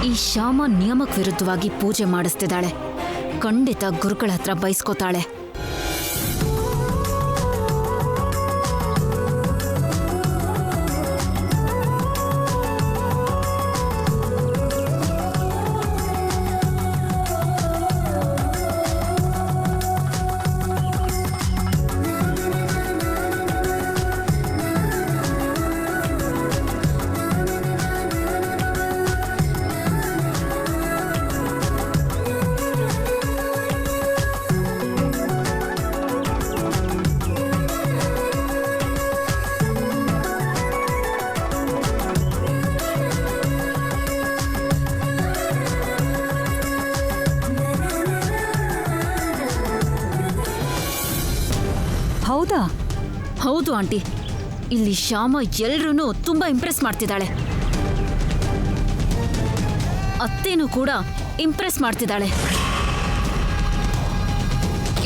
ಈ ಶ್ಯಾಮ ನಿಯಮಕ್ಕೆ ವಿರುದ್ಧವಾಗಿ ಪೂಜೆ ಮಾಡಿಸ್ತಿದ್ದಾಳೆ. ಖಂಡಿತ ಗುರುಗಳ ಹತ್ರ ಬೈಸ್ಕೋತಾಳೆ. ಹೌದಾ? ಹೌದು ಆಂಟಿ, ಇಲ್ಲಿ ಶ್ಯಾಮ ಎಲ್ರೂ ತುಂಬಾ ಇಂಪ್ರೆಸ್ ಮಾಡ್ತಿದ್ದಾಳೆ. ಅತ್ತೇನೂ ಕೂಡ ಇಂಪ್ರೆಸ್ ಮಾಡ್ತಿದ್ದಾಳೆ.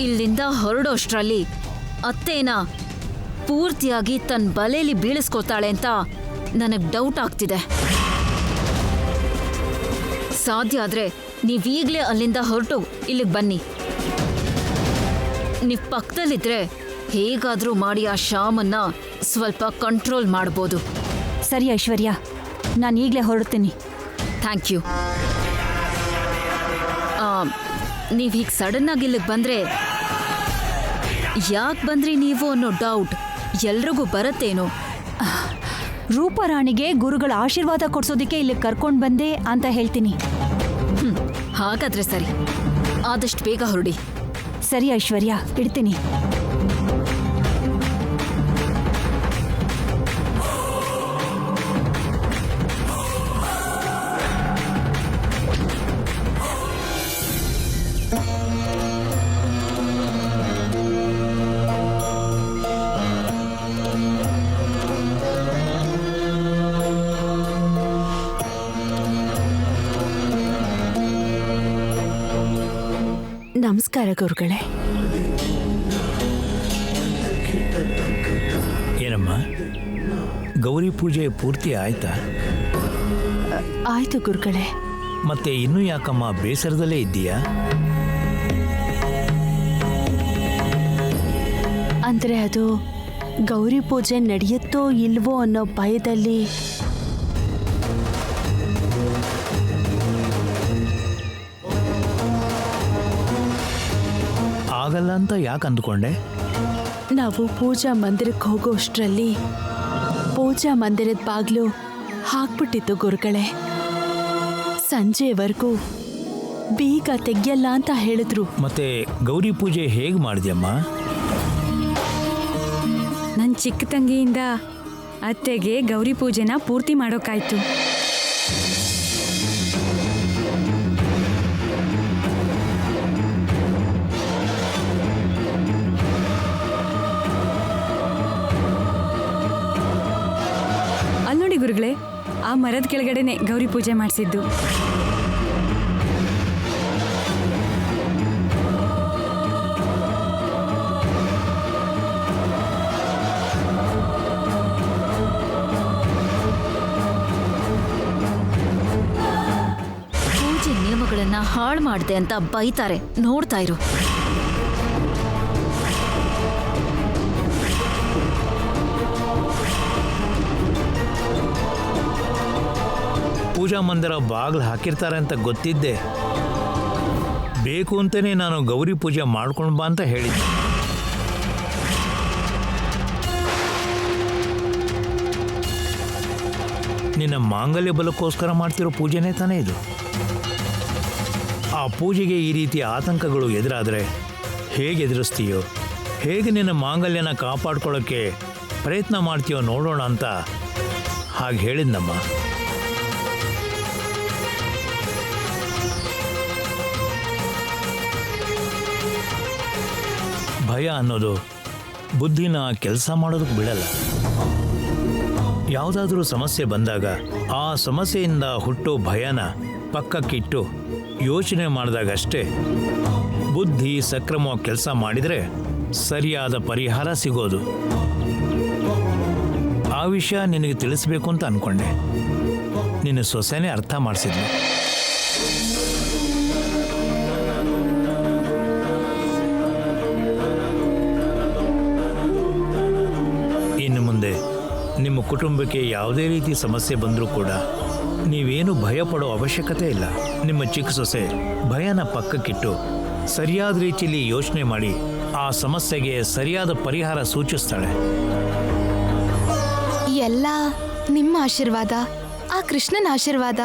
ಇಲ್ಲಿಂದ ಹೊರಡೋಷ್ಟ್ರಲ್ಲಿ ಅತ್ತೇನ ಪೂರ್ತಿಯಾಗಿ ತನ್ನ ಬಲೆಯಲ್ಲಿ ಬೀಳಿಸ್ಕೋತಾಳೆ ಅಂತ ನನಗೆ ಡೌಟ್ ಆಗ್ತಿದೆ. ಸಾಧ್ಯ ಆದ್ರೆ ನೀವೀಗಲೇ ಅಲ್ಲಿಂದ ಹೊರಟು ಇಲ್ಲಿಗೆ ಬನ್ನಿ. ನೀವು ಪಕ್ಕದಲ್ಲಿದ್ರೆ ಹೇಗಾದ್ರೂ ಮಾಡಿ ಆ ಶ್ಯಾಮನ್ನ ಸ್ವಲ್ಪ ಕಂಟ್ರೋಲ್ ಮಾಡ್ಬೋದು. ಸರಿ ಐಶ್ವರ್ಯ, ನಾನು ಈಗಲೇ ಹೊರಡ್ತೀನಿ. Thank you. ನೀವು ಹೀಗೆ ಸಡನ್ನಾಗಿ ಇಲ್ಲಿಗೆ ಬಂದರೆ ಯಾಕೆ ಬಂದ್ರಿ ನೀವು ಅನ್ನೋ ಡೌಟ್ ಎಲ್ರಿಗೂ ಬರುತ್ತೇನೋ. ರೂಪರಾಣಿಗೆ ಗುರುಗಳ ಆಶೀರ್ವಾದ ಕೊಡ್ಸೋದಕ್ಕೆ ಇಲ್ಲಿಗೆ ಕರ್ಕೊಂಡು ಬಂದೆ ಅಂತ ಹೇಳ್ತೀನಿ. ಹಾಗಾದ್ರೆ ಸರಿ, ಆದಷ್ಟು ಬೇಗ ಹೊರಡಿ. ಸರಿ ಐಶ್ವರ್ಯ, ಇಡ್ತೀನಿ. ನಮಸ್ಕಾರ ಗುರುಗಳೇ. ಏನಮ್ಮ, ಗೌರಿ ಪೂಜೆ ಪೂರ್ತಿ ಆಯ್ತಾ? ಆಯ್ತು ಗುರುಗಳೇ. ಮತ್ತೆ ಇನ್ನೂ ಯಾಕಮ್ಮ ಬೇಸರದಲ್ಲೇ ಇದ್ದೀಯಾ? ಅಂದ್ರೆ ಅದು ಗೌರಿ ಪೂಜೆ ನಡೆಯುತ್ತೋ ಇಲ್ವೋ ಅನ್ನೋ ಭಯದಲ್ಲಿ. ಆಗಲ್ಲ ಅಂತ ಯಾಕೆ ಅಂದ್ಕೊಂಡೆ? ನಾವು ಪೂಜಾ ಮಂದಿರಕ್ಕೆ ಹೋಗೋಷ್ಟರಲ್ಲಿ ಪೂಜಾ ಮಂದಿರದ ಬಾಗ್ಲು ಹಾಕ್ಬಿಟ್ಟಿತ್ತು ಗುರುಗಳೇ. ಸಂಜೆವರೆಗೂ ಬೀಗ ತೆಗಿಯಲ್ಲ ಅಂತ ಹೇಳಿದ್ರು. ಮತ್ತೆ ಗೌರಿ ಪೂಜೆ ಹೇಗೆ ಮಾಡಿದ್ಯಮ್ಮ? ನನ್ನ ಚಿಕ್ಕ ತಂಗಿಯಿಂದ ಅತ್ತೆಗೆ ಗೌರಿ ಪೂಜೆನ ಪೂರ್ತಿ ಮಾಡೋಕ್ಕಾಯ್ತು. ಅಲ್ಲಿ ನೋಡಿ ಗುರುಗಳೇ, ಆ ಮರದ ಕೆಳಗಡೆನೆ ಗೌರಿ ಪೂಜೆ ಮಾಡಿಸಿದ್ದು. ಪೂಜೆ ನಿಯಮಗಳನ್ನ ಹಾಳು ಮಾಡಿದೆ ಅಂತ ಬೈತಾರೆ, ನೋಡ್ತಾ ಇರು. ಪೂಜಾ ಮಂದಿರ ಬಾಗಿಲು ಹಾಕಿರ್ತಾರೆ ಅಂತ ಗೊತ್ತಿದ್ದೆ. ಬೇಕು ಅಂತಲೇ ನಾನು ಗೌರಿ ಪೂಜೆ ಮಾಡ್ಕೊಂಡು ಬಾ ಅಂತ ಹೇಳಿದ್ದೆ. ನಿನ್ನ ಮಾಂಗಲ್ಯ ಬಲಕ್ಕೋಸ್ಕರ ಮಾಡ್ತಿರೋ ಪೂಜೆನೇ ತಾನೇ ಇದು. ಆ ಪೂಜೆಗೆ ಈ ರೀತಿ ಆತಂಕಗಳು ಎದುರಾದರೆ ಹೇಗೆ ಎದುರಿಸ್ತೀಯೋ, ಹೇಗೆ ನಿನ್ನ ಮಾಂಗಲ್ಯನ ಕಾಪಾಡ್ಕೊಳ್ಳೋಕ್ಕೆ ಪ್ರಯತ್ನ ಮಾಡ್ತೀಯೋ ನೋಡೋಣ ಅಂತ ಹಾಗೆ ಹೇಳಿದ್ನಮ್ಮ. ಭಯ ಅನ್ನೋದು ಬುದ್ಧಿನ ಕೆಲಸ ಮಾಡೋದಕ್ಕೆ ಬಿಡಲ್ಲ. ಯಾವುದಾದ್ರೂ ಸಮಸ್ಯೆ ಬಂದಾಗ ಆ ಸಮಸ್ಯೆಯಿಂದ ಹುಟ್ಟೋ ಭಯನ ಪಕ್ಕಕ್ಕಿಟ್ಟು ಯೋಚನೆ ಮಾಡಿದಾಗಷ್ಟೇ ಬುದ್ಧಿ ಸಕ್ರಮವಾಗಿ ಕೆಲಸ ಮಾಡಿದರೆ ಸರಿಯಾದ ಪರಿಹಾರ ಸಿಗೋದು. ಆ ವಿಷಯ ನಿನಗೆ ತಿಳಿಸ್ಬೇಕು ಅಂತ ಅಂದ್ಕೊಂಡೆ. ನಿನ್ನ ಸೊಸೆನೇ ಅರ್ಥ ಮಾಡಿಸಿದ್ಲು. ಇನ್ನು ಮುಂದೆ ನಿಮ್ಮ ಕುಟುಂಬಕ್ಕೆ ಯಾವುದೇ ರೀತಿ ಸಮಸ್ಯೆ ಬಂದರೂ ಕೂಡ ನೀವೇನು ಭಯ ಪಡೋ ಅವಶ್ಯಕತೆ ಇಲ್ಲ. ನಿಮ್ಮ ಚಿಕ್ಕ ಸೊಸೆ ಭಯನ ಪಕ್ಕಕ್ಕಿಟ್ಟು ಸರಿಯಾದ ರೀತಿಯಲ್ಲಿ ಯೋಚನೆ ಮಾಡಿ ಆ ಸಮಸ್ಯೆಗೆ ಸರಿಯಾದ ಪರಿಹಾರ ಸೂಚಿಸ್ತಾಳೆ. ಎಲ್ಲ ನಿಮ್ಮ ಆಶೀರ್ವಾದ, ಆ ಕೃಷ್ಣನ ಆಶೀರ್ವಾದ.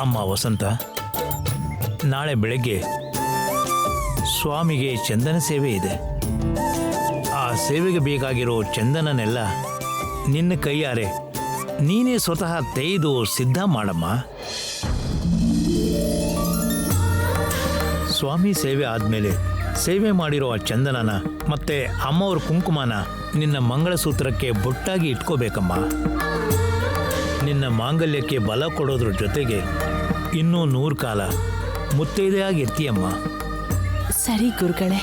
ಅಮ್ಮ ವಸಂತ, ನಾಳೆ ಬೆಳಗ್ಗೆ ಸ್ವಾಮಿಗೆ ಚಂದನ ಸೇವೆ ಇದೆ. ಆ ಸೇವೆಗೆ ಬೇಕಾಗಿರೋ ಚಂದನನೆಲ್ಲ ನಿನ್ನ ಕೈಯಾರೆ ನೀನೇ ಸ್ವತಃ ತೆಗೆದು ಸಿದ್ಧ ಮಾಡಮ್ಮ. ಸ್ವಾಮಿ ಸೇವೆ ಆದಮೇಲೆ ಸೇವೆ ಮಾಡಿರೋ ಆ ಚಂದನನ ಮತ್ತೆ ಅಮ್ಮವ್ರ ಕುಂಕುಮನ ನಿನ್ನ ಮಂಗಳಸೂತ್ರಕ್ಕೆ ಬೊಟ್ಟಾಗಿ ಇಟ್ಕೋಬೇಕಮ್ಮ. ನಿನ್ನ ಮಾಂಗಲ್ಯಕ್ಕೆ ಬಲ ಕೊಡೋದ್ರ ಜೊತೆಗೆ ಇನ್ನೂ 100 ಕಾಲ ಮುತ್ತೈದೆಯಾಗಿರ್ತೀಯಮ್ಮ. ಸರಿ ಗುರುಗಳೇ,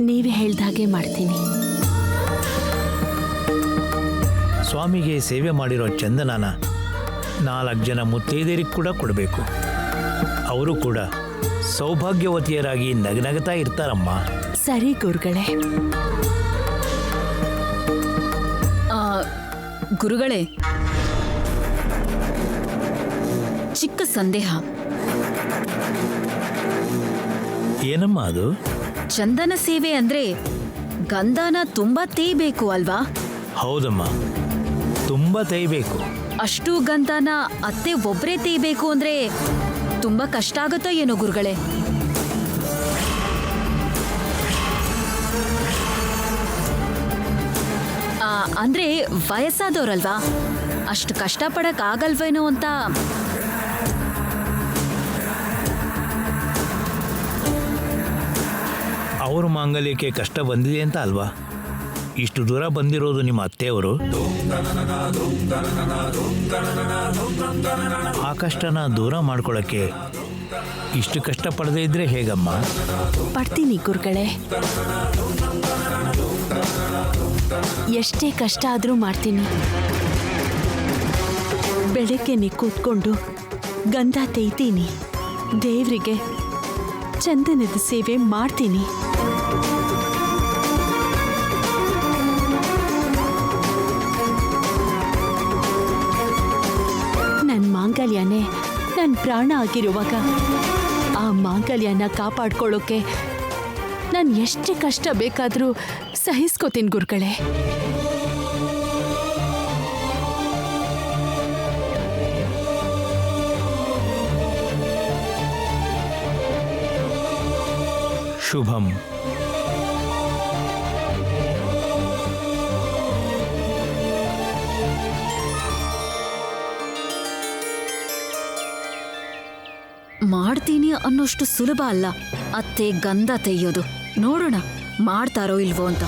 ನೀವೇ ಹೇಳ್ದಾಗೆ ಮಾಡ್ತೀನಿ. ಸ್ವಾಮಿಗೆ ಸೇವೆ ಮಾಡಿರೋ ಚಂದನನ 4 ಜನ ಮುತ್ತೈದೆಯರಿಗೆ ಕೂಡ ಕೊಡಬೇಕು. ಅವರು ಕೂಡ ಸೌಭಾಗ್ಯವತಿಯರಾಗಿ ನಗನಗತಾ ಇರ್ತಾರಮ್ಮ. ಸರಿ ಗುರುಗಳೇ. ಗುರುಗಳೇ, ಚಿಕ್ಕ ಸಂದೇಹ. ಏನಮ್ಮ ಅದು? ಚಂದನ ಸೇವೆ ಅಂದ್ರೆ ಗಂಧನ ತುಂಬಾ ತೇಯ್ಬೇಕು ಅಲ್ವಾ? ಹೌದಮ್ಮ, ತುಂಬ ತೇಯ್ಬೇಕು. ಅಷ್ಟು ಗಂಧನ ಅತ್ತೆ ಒಬ್ರೇ ತೇಯ್ಬೇಕು ಅಂದ್ರೆ ತುಂಬಾ ಕಷ್ಟ ಆಗುತ್ತೋ ಏನೋ ಗುರುಗಳೇ. ಅಂದ್ರೆ ವಯಸ್ಸಾದವ್ರಲ್ವಾ, ಅಷ್ಟು ಕಷ್ಟಪಡಕ್ ಆಗಲ್ವೇನೋ ಅಂತ. ಅವ್ರ ಮಾಂಗಲ್ಯಕ್ಕೆ ಕಷ್ಟ ಬಂದಿದೆ ಅಂತ ಅಲ್ವಾ ಇಷ್ಟು ದೂರ ಬಂದಿರೋದು ನಿಮ್ಮ ಅತ್ತೆಯವರು. ಆ ಕಷ್ಟನ ದೂರ ಮಾಡ್ಕೊಳ್ಳೋಕ್ಕೆ ಇಷ್ಟು ಕಷ್ಟ ಪಡದೇ ಇದ್ರೆ ಹೇಗಮ್ಮ? ಪಡ್ತೀನಿ ಗುರುಗಳೇ, ಎಷ್ಟೇ ಕಷ್ಟ ಆದರೂ ಮಾಡ್ತೀನಿ. ಬೆಳಗ್ಗೆನೆ ಕೂತ್ಕೊಂಡು ಗಂಧ ತೇಯ್ತೀನಿ, ದೇವರಿಗೆ ಚಂದನದ ಸೇವೆ ಮಾಡ್ತೀನಿ. ನನ್ನ ಮಾಂಗಲ್ಯನೇ ನನ್ನ ಪ್ರಾಣ ಆಗಿರುವಾಗ ಆ ಮಾಂಗಲ್ಯನ ಕಾಪಾಡ್ಕೊಳ್ಳೋಕೆ ನಾನು ಎಷ್ಟೇ ಕಷ್ಟ ಬೇಕಾದರೂ ಸಹಿಸ್ಕೋತೀನಿ ಗುರುಗಳೇ. ಶುಭಂ. ಮಾಡ್ತೀನಿ ಅನ್ನೋಷ್ಟು ಸುಲಭ ಅಲ್ಲ ಅತ್ತೆ ಗಂಧ ತೆಯ್ಯೋದು. ನೋಡೋಣ ಮಾಡ್ತಾರೋ ಇಲ್ವೋ ಅಂತ.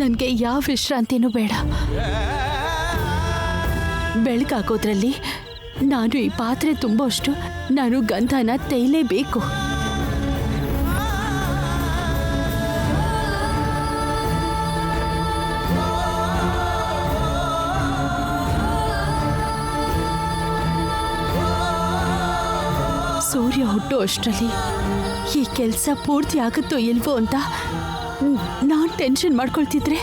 ನನಗೆ ಯಾವ ವಿಶ್ರಾಂತಿನೂ ಬೇಡ. ಬೆಳಕಾಗೋದ್ರಲ್ಲಿ ನಾನು ಈ ಪಾತ್ರೆ ತುಂಬೋಷ್ಟು ನಾನು ಗಂಧನ ತೇಯಲೇಬೇಕು. ಸೂರ್ಯ ಹುಟ್ಟೋ ಅಷ್ಟರಲ್ಲಿ ಈ ಕೆಲಸ ಪೂರ್ತಿ ಆಗುತ್ತೋ ಇಲ್ವೋ ಅಂತ ನಾನು ಟೆನ್ಷನ್ ಮಾಡ್ಕೊಳ್ತಿದ್ರೆ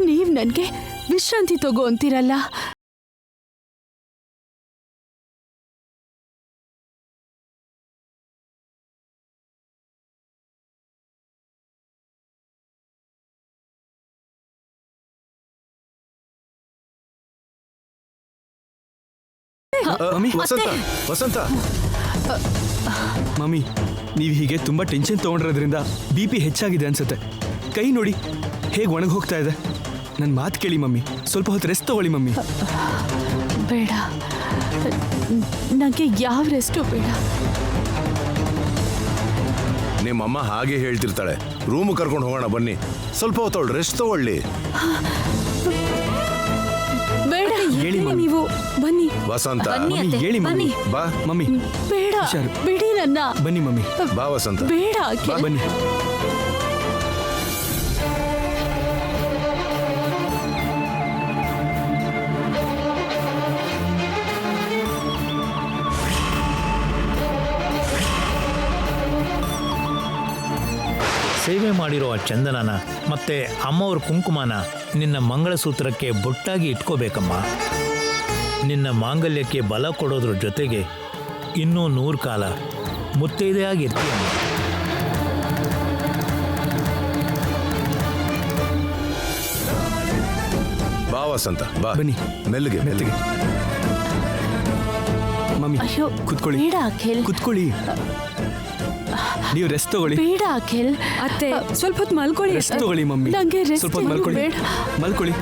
ನೀವು ನನಗೆ ವಿಶ್ರಾಂತಿ ತಗೋ ಅಂತೀರಲ್ಲ. ಮಮ್ಮಿ, ವಸಂತ ಮಮ್ಮಿ, ನೀವು ಹೀಗೆ ತುಂಬ ಟೆನ್ಷನ್ ತೊಗೊಂಡಿರೋದ್ರಿಂದ BP ಹೆಚ್ಚಾಗಿದೆ ಅನ್ಸುತ್ತೆ. ಕೈ ನೋಡಿ ಹೇಗೆ ಒಣಗಿ ಹೋಗ್ತಾ ಇದೆ. ನನ್ನ ಮಾತು ಕೇಳಿ ಮಮ್ಮಿ, ಸ್ವಲ್ಪ ಹೊತ್ತು ರೆಸ್ಟ್ ತಗೊಳ್ಳಿ ಮಮ್ಮಿ. ಬೇಡ, ನನಗೆ ಯಾವ ರೆಸ್ಟು ಬೇಡ. ನಿಮ್ಮಮ್ಮ ಹಾಗೆ ಹೇಳ್ತಿರ್ತಾಳೆ. ರೂಮ್ ಕರ್ಕೊಂಡು ಹೋಗೋಣ ಬನ್ನಿ, ಸ್ವಲ್ಪ ಹೊತ್ತು ರೆಸ್ಟ್ ತಗೊಳ್ಳಿ. ಬೇಡ, ಹೇಳಿ ಮಮ್ಮಿ. ನೀವು ಬನ್ನಿ. ವಸಂತ, ಬನ್ನಿ ಮಮ್ಮಿ ಅತ್ತೆ, ಹೇಳಿ ಮಮ್ಮಿ. ಬನ್ನಿ. ಬಾ ಮಮ್ಮಿ ಬೇಡ, ಹುಷಾರು. ಬಿಡಿ ನನ್ನ. ಬನ್ನಿ ಮಮ್ಮಿ, ಬಾ ವಸಂತ. ಬೇಡ ಅಖಿಲ್. ಬನ್ನಿ. ಸೇವೆ ಮಾಡಿರೋ ಆ ಚಂದನನ ಮತ್ತೆ ಅಮ್ಮವ್ರ ಕುಂಕುಮನ ನಿನ್ನ ಮಂಗಳಸೂತ್ರಕ್ಕೆ ಬೊಟ್ಟಾಗಿ ಇಟ್ಕೋಬೇಕಮ್ಮ. ನಿನ್ನ ಮಾಂಗಲ್ಯಕ್ಕೆ ಬಲ ಕೊಡೋದ್ರ ಜೊತೆಗೆ ಇನ್ನೂ 100 ಕಾಲ ಮುತ್ತೈದೆಯಾಗಿರ್ತೀಯಮ್ಮ. ಬಾ ವಸಂತ, ಬಾ. ಬನ್ನಿ. ಮೆಲ್ಲಗೆ ಮೆಲ್ಲಗೆ. ಮಮ್ಮಿ ಅಯ್ಯೋ, ಕುತ್ಕೊಳ್ಳಿ. ಬೇಡ ಅಖಿಲ್. ಕುತ್ಕೊಳ್ಳಿ. ನೀವು ರೆಸ್ಟ್ ತಗೊಳ್ಳಿ. ಬೇಡ ಅಖಿಲ್. ಅತ್ತೆ ಸ್ವಲ್ಪ ಹೊತ್ತು ಮಲ್ಕೊಳ್ಳಿ. ರೆಸ್ಟ್ ತಗೊಳ್ಳಿ ಮಮ್ಮಿ. ನಂಗೆ rest ಸ್ವಲ್ಪ ಹೊತ್ತು ಏನು ಮಲ್ಕೊಳ್ಳಿ. ಬೇಡ. ಮಲ್ಕೊಳ್ಳಿ.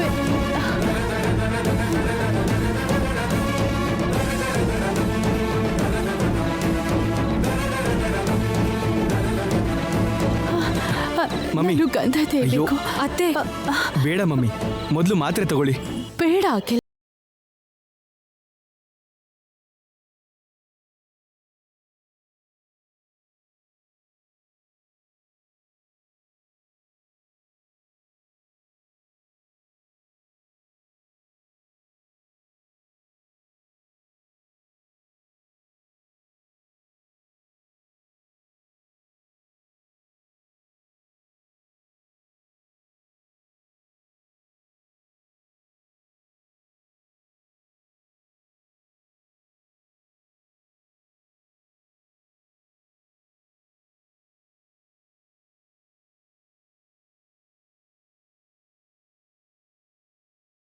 ಮಮ್ಮಿ. ನಾನು ಗಂಧ ತೇಯಬೇಕು. ಅತ್ತೆ ಬೇಡ ಮಮ್ಮಿ, ಮೊದಲು ಮಾತ್ರೆ ತಗೊಳ್ಳಿ. ಬೇಡ ಅಖಿಲ್.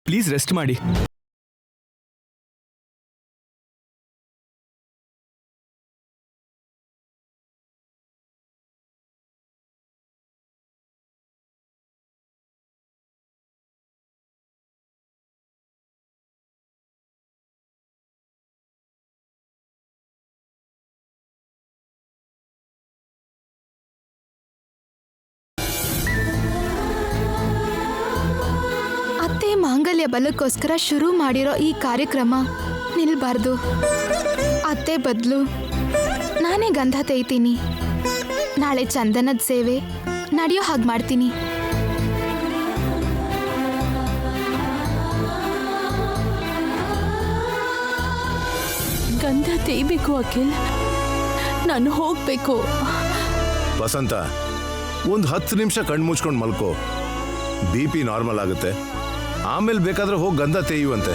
ಪ್ಲೀಸ್ ರೆಸ್ಟ್ ಮಾಡಿ. ಅತ್ತೆ ಮಾಂಗಲ್ಯ ಬಲಕ್ಕೋಸ್ಕರ ಶುರು ಮಾಡಿರೋ ಈ ಕಾರ್ಯಕ್ರಮ ನಿಲ್ಬಾರ್ದು. ಅತ್ತೆ ಬದಲು ನಾನೇ ಗಂಧ ತೇಯ್ತೀನಿ. ನಾಳೆ ಚಂದನದ ಸೇವೆ ನಡೆಯೋ ಹಾಗೆ ಮಾಡ್ತೀನಿ. ಗಂಧ ತೇಯ್ಬೇಕು ಅಖಿಲ್. ನಾನು ಹೋಗ್ಬೇಕು. ವಸಂತ, ಒಂದು 10 ನಿಮಿಷ ಕಣ್ಣು ಮುಚ್ಕೊಂಡು ಮಲ್ಕೋ. BP ನಾರ್ಮಲ್ ಆಗುತ್ತೆ. ಆಮೇಲೆ ಬೇಕಾದ್ರೆ ಹೋಗಿ ಗಂಧ ತೇಯುವಂತೆ.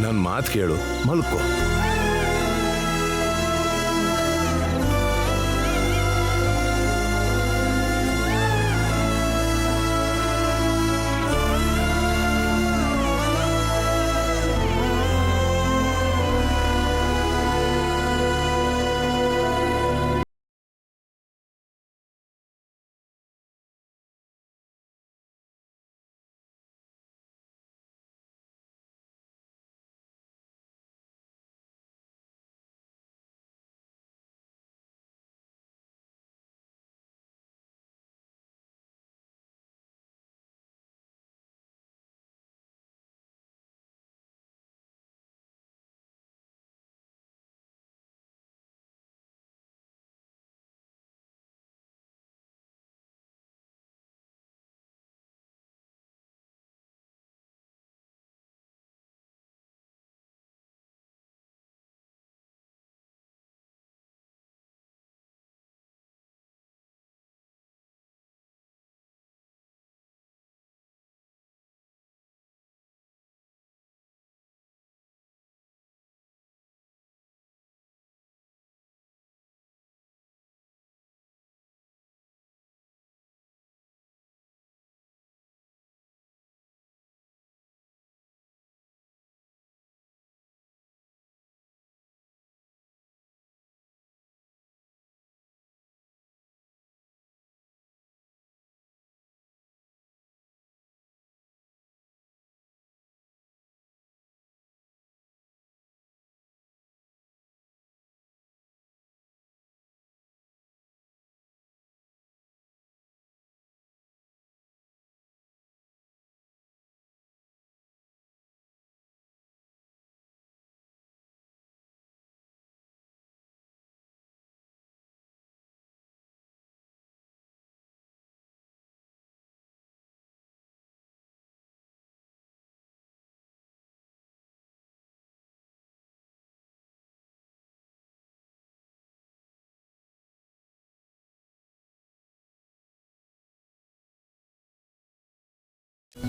ನನ್ನ ಮಾತು ಕೇಳು, ಮಲ್ಕೋ.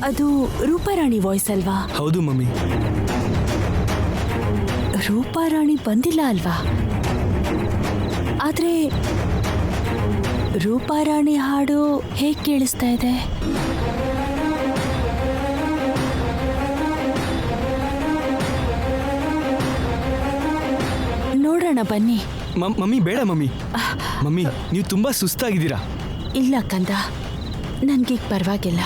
ಅದು ರೂಪಾರಾಣಿ ವಾಯ್ಸ್ ಅಲ್ವಾ? ಹೌದು ಮಮ್ಮಿ. ರೂಪಾರಾಣಿ ಬಂದಿಲ್ಲ ಅಲ್ವಾ? ಆದ್ರೆ ರೂಪಾರಾಣಿ ಹಾಡು ಹೇಗೆ ಕೇಳಿಸ್ತಾ ಇದೆ? ನೋಡೋಣ ಬನ್ನಿ. ಮಮ್ಮಿ ಬೇಡ ಮಮ್ಮಿ. ಮಮ್ಮಿ ನೀವು ತುಂಬಾ ಸುಸ್ತಾಗಿದ್ದೀರಾ. ಇಲ್ಲ ಕಂದ, ನನ್ಗೀಗ ಪರವಾಗಿಲ್ಲ.